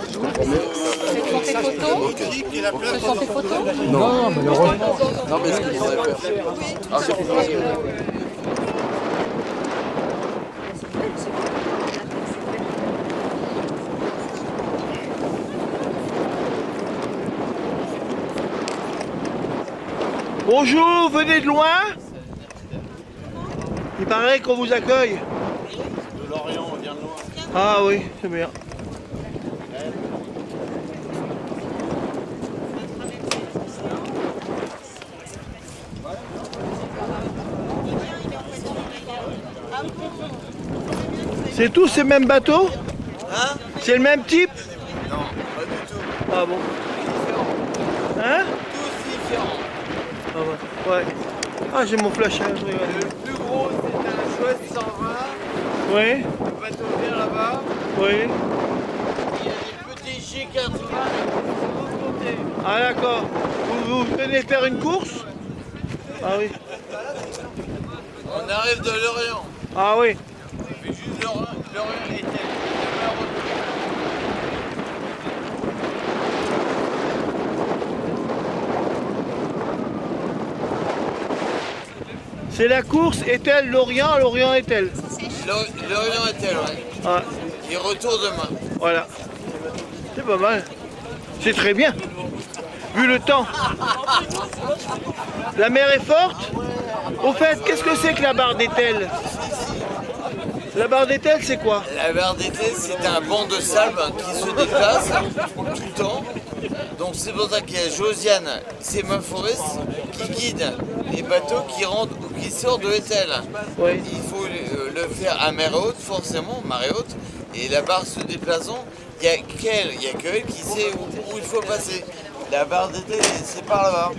Ce sont tes photos? Ce sont tes photos? Non, malheureusement. Non, mais ce qu'il faudrait faire. Ah, c'est plus facile. Bonjour, venez de loin? Il paraît qu'on vous accueille. De Lorient, on vient de loin. Ah oui, c'est bien. C'est tous ces mêmes bateaux? Hein? C'est le même type? Non, pas du tout. Ah bon? Hein? Tous différents. Ah ouais. Ouais. Ah, j'ai mon flashage, regardez. Le plus gros, c'est un Chouette 120. Oui, Le bateau vert là-bas. oui. Il y a des petits G80 de l'autre côté. Ah d'accord. Vous venez faire une course? Ah oui. On arrive de Lorient. Ah oui. On fait juste Lorient était. C'est la course est-elle Lorient, Lorient est-elle? Lorient était, ouais. Ah, Il retourne demain. voilà. C'est pas mal. C'est très bien. Vu le temps. La mer est forte? Au fait, qu'est-ce que c'est que la barre d'Etel? La barre d'Etel, c'est quoi? La barre d'été, c'est un banc de sable qui se déplace tout le temps. Donc c'est pour ça qu'il y a Josiane, sémaphoriste, qui guide les bateaux qui rentrent ou qui sortent de Etel. Oui. Il faut le faire à mer haute, forcément, marée haute. Et la barre se déplaçant, il n'y a qu'elle qui sait où il faut passer. La barre d'été, c'est par là-bas.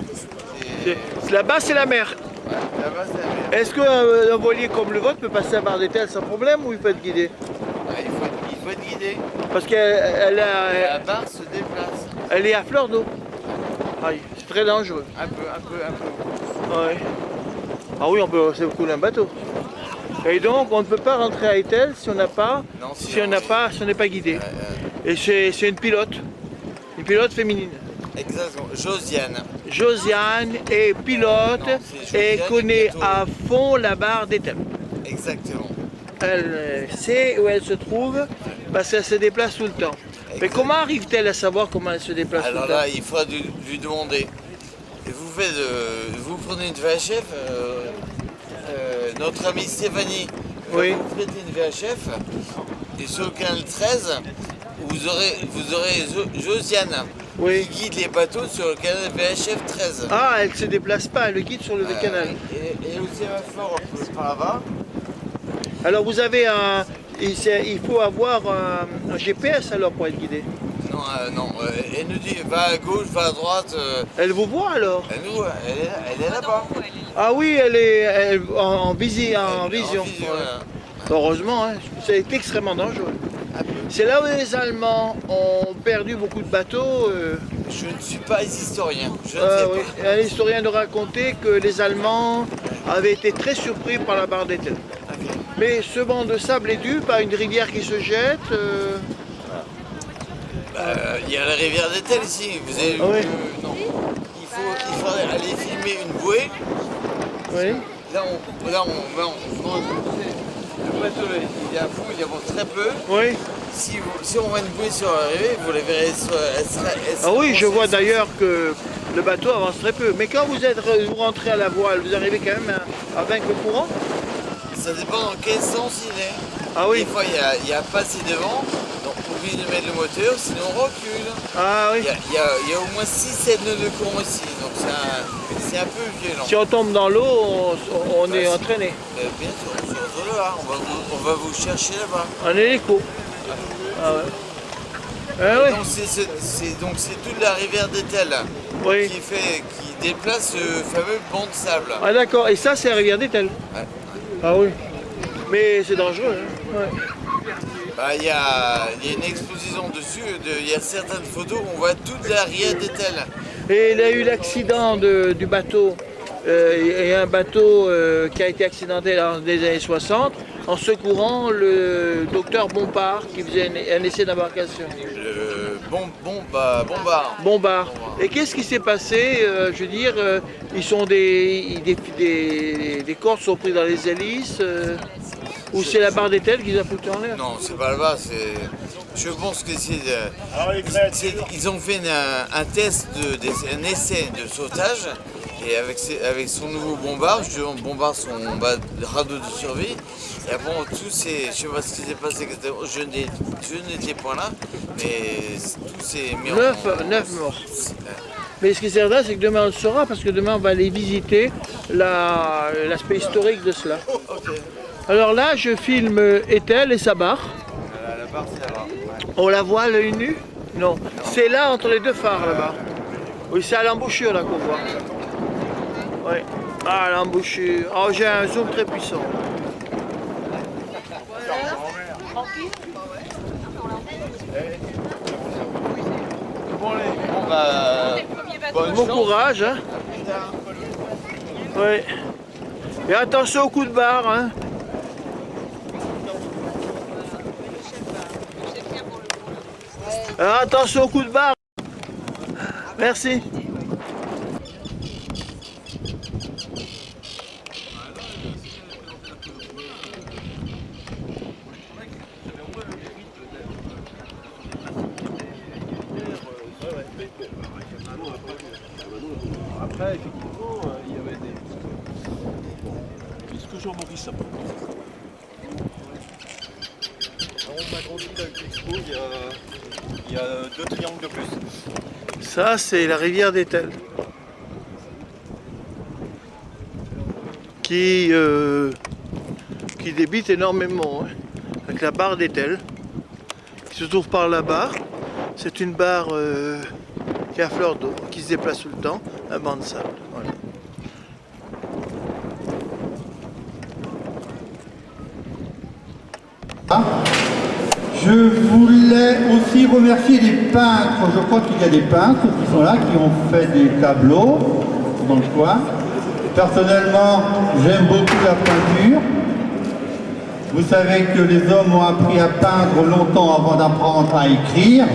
Là-bas, c'est la mer. Ouais, là-bas, c'est la mer. Est-ce qu'un voilier comme le vôtre peut passer la barre d'Etel sans problème ou il faut être guidé? Ouais, il faut être guidé. Parce qu'elle La barre se déplace. elle est à fleur d'eau. Aïe, c'est très dangereux. Un peu. Ouais. Ah oui, on peut c'est beaucoup d'un bateau. Et donc, on ne peut pas rentrer à Etel si on n'a pas, Non, si on n'est pas guidé. Et c'est une pilote féminine. Exactement. Josiane. Josiane est pilote Non, c'est et Josiane connaît Ghetto. à fond la barre d'Etel. Exactement. Elle sait où elle se trouve parce qu'elle se déplace tout le temps. Mais Exact. comment arrive-t-elle à savoir comment elle se déplace Alors tout le temps? là, il faudra lui demander. Et vous prenez une VHF, notre amie Stéphanie va Oui. vous prêter une VHF, et sur le canal 13, vous aurez Josiane Oui. qui guide les bateaux sur le canal VHF 13. Ah, elle ne se déplace pas, elle le guide sur le canal. Et au sémaphore par là-bas. Alors vous avez il faut avoir un GPS alors pour être guidé. Non, elle nous dit va à gauche, va à droite. Elle vous voit alors? Elle est là-bas. Ah oui, elle est en vision. vision, Ouais. voilà. Heureusement, hein, c'est extrêmement dangereux. C'est là où les Allemands ont perdu beaucoup de bateaux. Je ne suis pas historien, je ne sais Oui. pas. Un historien nous racontait que les Allemands avaient été très surpris par la barre d'Etel. Ok. Mais ce banc de sable est dû par une rivière qui se jette. Il y a la rivière d'Etel ici, vous avez vu Ah oui. que- non. Il faudrait aller filmer une bouée. Oui. Là, on le bateau, là, il avance, il avance très peu. Oui. Si on met une bouée sur la rivière, vous la verrez, elle sera Ah oui, je avancée. vois d'ailleurs que le bateau avance très peu. Mais quand vous rentrez à la voile, vous arrivez quand même à vaincre le courant? Ça dépend dans quel sens il est. Ah oui. Des fois, il y a pas assez de vent, donc on oublie de mettre le moteur, sinon on recule. Ah oui. Il y a au moins 6-7 nœuds de courant ici, donc c'est un peu violent. Si on tombe dans l'eau, on est entraîné. Bien sûr, sur le là, on va vous chercher là-bas. En hélico. Ah ouais. Ah oui. Donc c'est toute la rivière d'Etel Oui. qui déplace ce fameux banc de sable. Ah d'accord. Et ça, c'est la rivière d'Etel. Ouais. Ah oui. Mais c'est dangereux. Hein. Ouais. Bah, il y a une exposition dessus, il y a certaines photos où on voit toute la rivière d'Etel. Et il y a eu l'accident du bateau. Il y a un bateau qui a été accidenté dans les années 60 en secourant le docteur Bompard qui faisait un essai d'embarcation. Bombard. Bombard. Et qu'est-ce qui s'est passé? Je veux dire, ils sont des cordes sont pris dans les hélices ou c'est la barre d'étel qu'ils ont foutu en l'air? Non, c'est pas là-bas, je pense que ils ont fait un test, un essai de sautage, et avec son nouveau bombard, justement, bombard son radeau de survie, et après je sais pas ce qui s'est passé exactement, je n'étais pas là, mais tout s'est mis 9 morts. Mais ce qui est certain, c'est que demain on le saura, parce que demain on va aller visiter l'aspect historique de cela. Okay. Alors là, je filme Ethel et sa barre. La barre, c'est là-bas. Ouais. On la voit à l'œil nu? Non. C'est là, entre les deux phares, là-bas. Oui, c'est à l'embouchure, là, qu'on voit. Oui. Ah, l'embouchure. Oh, j'ai un zoom très puissant. Bon courage, hein. Oui. Et attention au coup de barre, hein. Alors, attention au coup de barre. Merci. Après, effectivement, il y avait des... Est-ce que Jean-Maurice a pas... On a grandi avec l'Expo, il y a 2 triangles de plus. Ça, c'est la rivière d'Ethel. Qui débite énormément, hein, avec la barre d'Ethel, qui se trouve par là-bas. C'est une barre qui est à fleur d'eau, qui se déplace tout le temps, un banc de sable. Voilà. Je voulais aussi remercier les peintres. Je crois qu'il y a des peintres qui sont là, qui ont fait des tableaux dans le coin. Personnellement, j'aime beaucoup la peinture. Vous savez que les hommes ont appris à peindre longtemps avant d'apprendre à écrire,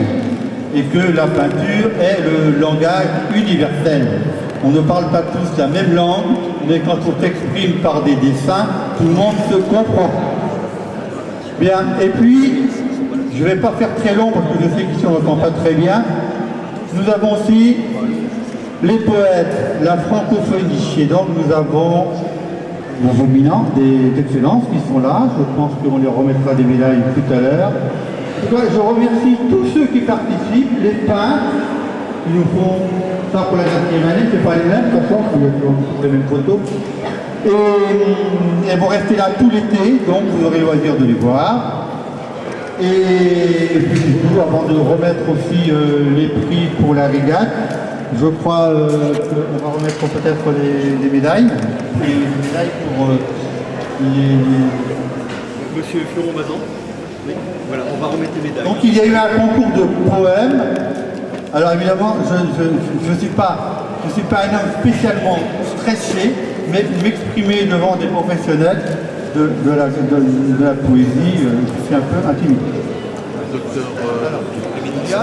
et que la peinture est le langage universel. On ne parle pas tous la même langue, mais quand on s'exprime par des dessins, tout le monde se comprend. Bien, et puis, je ne vais pas faire très long parce que je sais qu'ici on n'entend pas très bien. Nous avons aussi les poètes, la francophonie, et donc nous avons nos éminents d'excellence qui sont là. Je pense qu'on leur remettra des médailles tout à l'heure. Je remercie tous ceux qui participent, les peintres qui nous font ça pour la 4e année, c'est pas les mêmes, de toute façon, il y a toujours les mêmes photos. Et elles vont rester là tout l'été, donc vous aurez le loisir de les voir. Et puis avant de remettre aussi les prix pour la régate, je crois qu'on va remettre peut-être les médailles. Les médailles pour Monsieur Florent Bazan. Oui, voilà, on va remettre les médailles. Donc il y a eu un concours de poèmes. Alors évidemment, je ne suis pas un homme spécialement stressé, mais m'exprimer devant des professionnels de la poésie, je suis un peu intimidé. Docteur Emilia.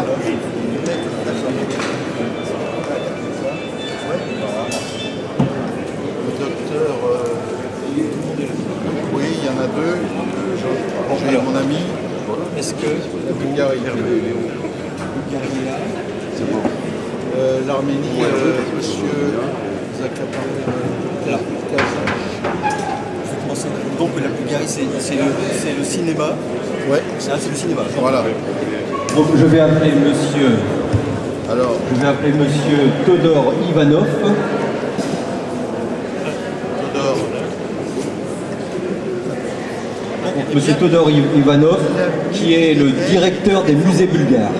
Docteur, oui, il y en a 2. J'ai mon ami. Est-ce que La Bulgarie. C'est bon. L'Arménie, monsieur Zakapar. donc la Bulgarie, c'est le cinéma. Ouais. Ça, c'est le cinéma. Voilà. Donc je vais appeler monsieur. Alors, Je vais appeler monsieur Todor Ivanov. Todor. Monsieur Todor Ivanov, qui est le directeur des musées bulgares.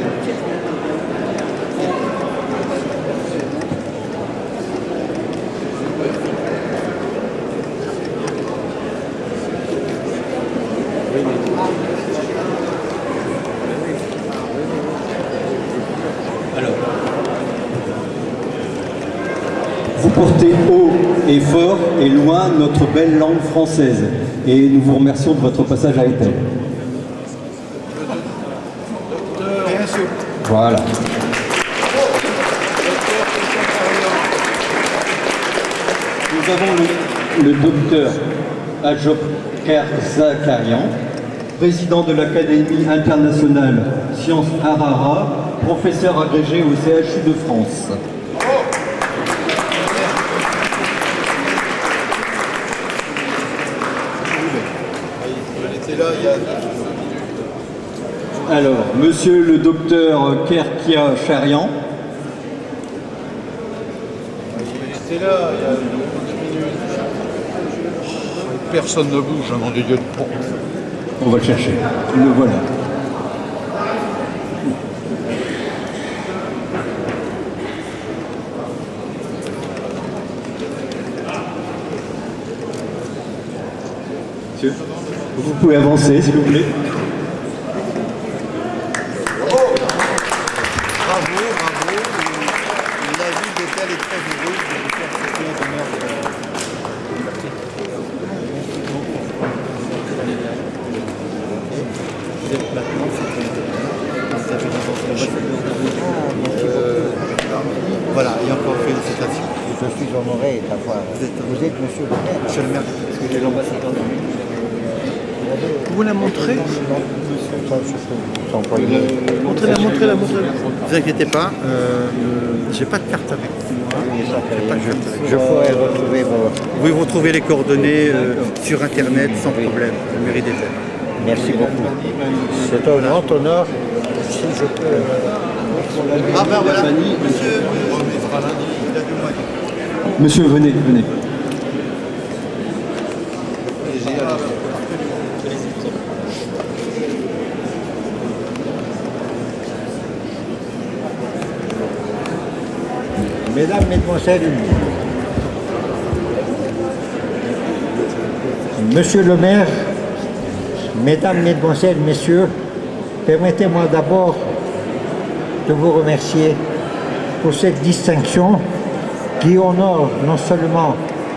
Alors, vous portez haut et fort et loin notre belle langue française et nous vous remercions de votre passage à Ethel. Voilà. Nous avons le docteur Ajop Zakarian, président de l'Académie internationale Sciences Harara, professeur agrégé au CHU de France. Alors, monsieur le docteur Kerkia Charian. Personne ne bouge, nom de Dieu. On va le chercher. Le voilà. Monsieur, vous pouvez avancer, s'il vous plaît. Bravo. La ville d'Étel est très heureuse de vous faire citer l'honneur Voilà, et encore félicitations. Je suis honoré d'avoir. Vous êtes monsieur le maire. Monsieur le maire, Parce que j'ai l'ambassadeur de Vous la montrez? Montrez-la. Montrez-la. ne vous inquiétez pas, j'ai pas de carte avec moi. Je pourrais retrouver vos. Vous pouvez vous retrouver les coordonnées sur internet sans problème, la mairie d'Étel. Merci beaucoup. C'est un grand honneur. Si je peux. Ah ben voilà, monsieur. Monsieur, venez. Mesdames, Mesdemoiselles, Monsieur le maire, Mesdames, Mesdemoiselles, Messieurs, permettez-moi d'abord de vous remercier pour cette distinction qui honore non seulement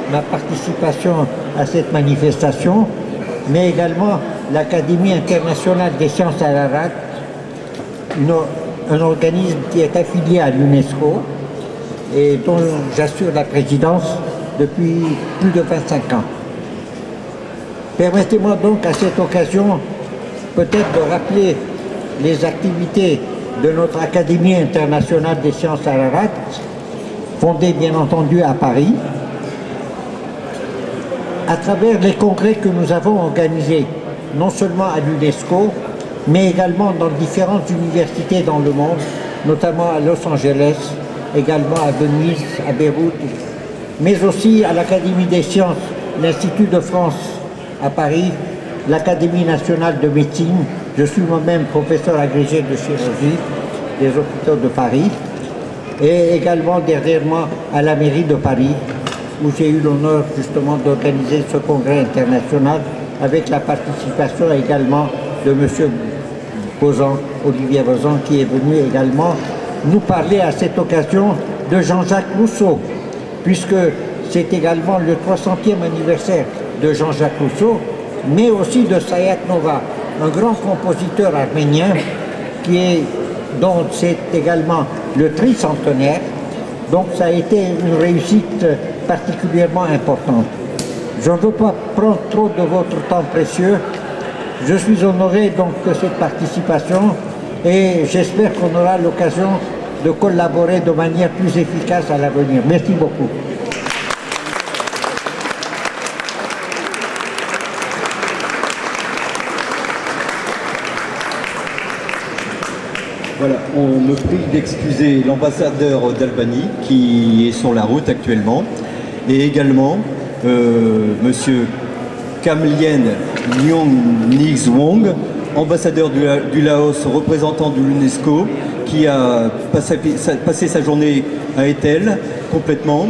ma participation à cette manifestation, mais également l'Académie internationale des sciences Ararat, un organisme qui est affilié à l'UNESCO et dont j'assure la présidence depuis plus de 25 ans. Permettez-moi donc à cette occasion peut-être de rappeler les activités de notre Académie internationale des sciences Ararat, fondée bien entendu à Paris, à travers les congrès que nous avons organisés, non seulement à l'UNESCO, mais également dans différentes universités dans le monde, notamment à Los Angeles, également à Venise, à Beyrouth, mais aussi à l'Académie des sciences, l'Institut de France à Paris, l'Académie nationale de médecine. Je suis moi-même professeur agrégé de chirurgie des hôpitaux de Paris, et également dernièrement à la mairie de Paris, où j'ai eu l'honneur justement d'organiser ce congrès international avec la participation également de M. Olivier Bozan, qui est venu également nous parler à cette occasion de Jean-Jacques Rousseau, puisque c'est également le 300e anniversaire de Jean-Jacques Rousseau, mais aussi de Sayat Nova, un grand compositeur arménien dont c'est également le tricentenaire. Donc ça a été une réussite particulièrement importante. Je ne veux pas prendre trop de votre temps précieux. Je suis honoré donc de cette participation et j'espère qu'on aura l'occasion de collaborer de manière plus efficace à l'avenir. Merci beaucoup. Voilà, on me prie d'excuser l'ambassadeur d'Albanie qui est sur la route actuellement et également monsieur Kamlien Nyong-Nixwong, ambassadeur du Laos, représentant de l'UNESCO, qui a passé sa journée à Etel complètement,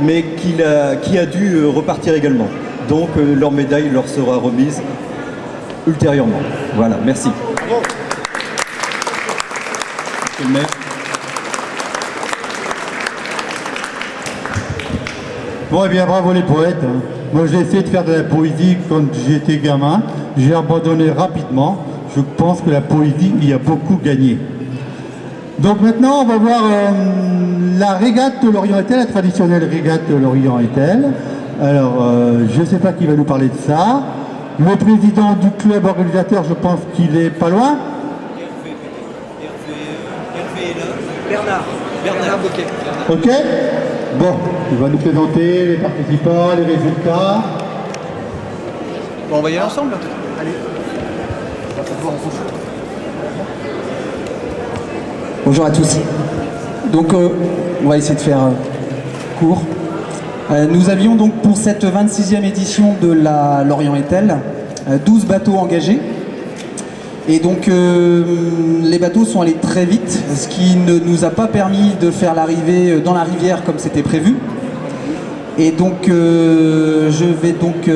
mais qui a dû repartir également. Donc leur médaille leur sera remise ultérieurement. Voilà, merci. Monsieur le maire. Bon, eh bien, bravo les poètes. Moi, j'ai essayé de faire de la poésie quand j'étais gamin. J'ai abandonné rapidement. Je pense que la poésie y a beaucoup gagné. Donc maintenant, on va voir la régate de Lorient-Etel, la traditionnelle régate de Lorient-Etel. Alors, je ne sais pas qui va nous parler de ça. Le président du club organisateur, je pense qu'il est pas loin. Bernard Boquet. Ok. Bon, il va nous présenter les participants, les résultats. Bon, on va y aller ensemble. Allez. Bonjour à tous. Donc on va essayer de faire court. Nous avions donc pour cette 26e édition de la Lorient-Etel 12 bateaux engagés. Et donc les bateaux sont allés très vite, ce qui ne nous a pas permis de faire l'arrivée dans la rivière comme c'était prévu. Et donc je vais donc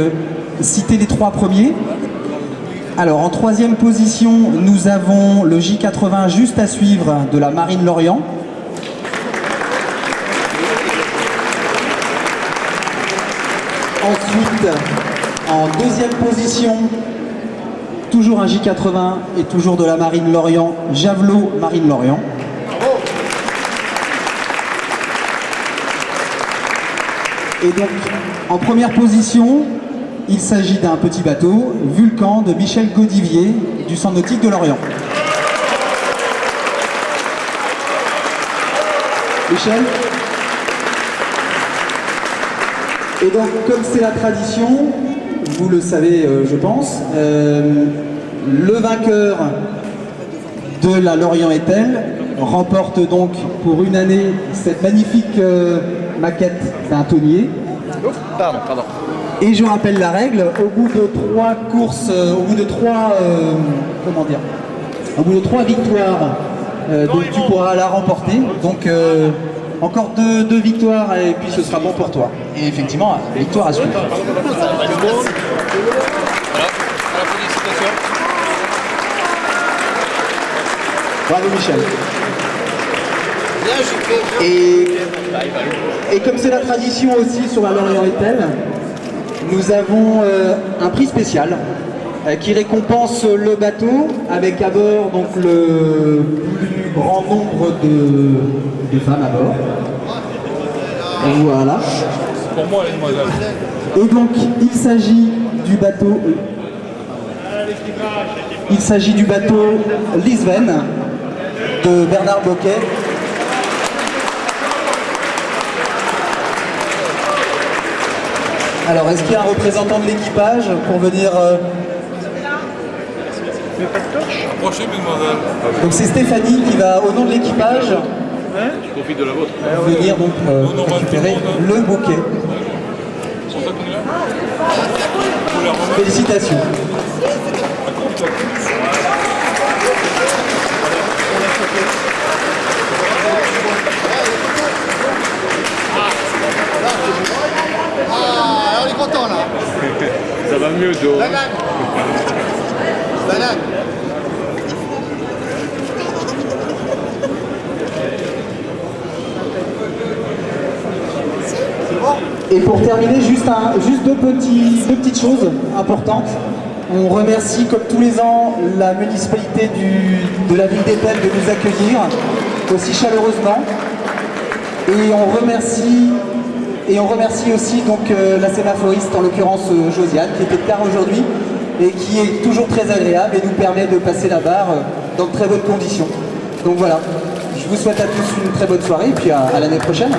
citer les 3 premiers. Alors en 3e position, nous avons le J80 juste à suivre de la Marine Lorient. Ensuite, en 2e position, toujours un J80 et toujours de la Marine Lorient, Javelot Marine Lorient. Et donc, en première position, il s'agit d'un petit bateau, Vulcan de Michel Godivier, du Centre nautique de Lorient. Michel ? Et donc, comme c'est la tradition, vous le savez, je pense, le vainqueur de la Lorient-Etel remporte donc pour une année cette magnifique maquette d'un tonnier. Pardon. Et je rappelle la règle, au bout de 3 courses, au bout de 3, au bout de 3 victoires, donc tu pourras la remporter. Donc encore 2 victoires et puis ce sera bon pour toi. Et effectivement, victoire à suivre. Bravo Michel. Et comme c'est la tradition aussi sur la Lorient-Etel, nous avons un prix spécial qui récompense le bateau avec à bord donc le plus grand nombre de femmes à bord. Voilà. Pour moi, les demoiselles. Et donc il s'agit du bateau Lisven de Bernard Boquet. Alors, est-ce qu'il y a un représentant de l'équipage pour venir... Approchez, mesdemoiselles. Donc c'est Stéphanie qui va, au nom de l'équipage, Je profite de la vôtre. venir donc récupérer le bouquet. Sur ça combien Vous la remettez. Félicitations. Ah, on est content là. Ça va mieux, Joe. Banane. Et pour terminer, juste deux petites choses importantes. On remercie, comme tous les ans, la municipalité de la ville d'Etel de nous accueillir aussi chaleureusement. Et on remercie aussi donc, la sémaphoriste, en l'occurrence Josiane, qui était de car aujourd'hui et qui est toujours très agréable et nous permet de passer la barre dans de très bonnes conditions. Donc voilà, je vous souhaite à tous une très bonne soirée et puis à l'année prochaine.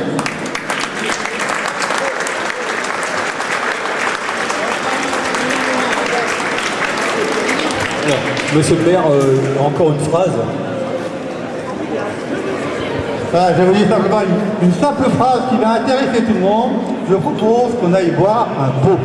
Monsieur le maire, encore une phrase. Voilà, je vais vous dire simplement une simple phrase qui va intéresser tout le monde. Je propose qu'on aille boire un pot.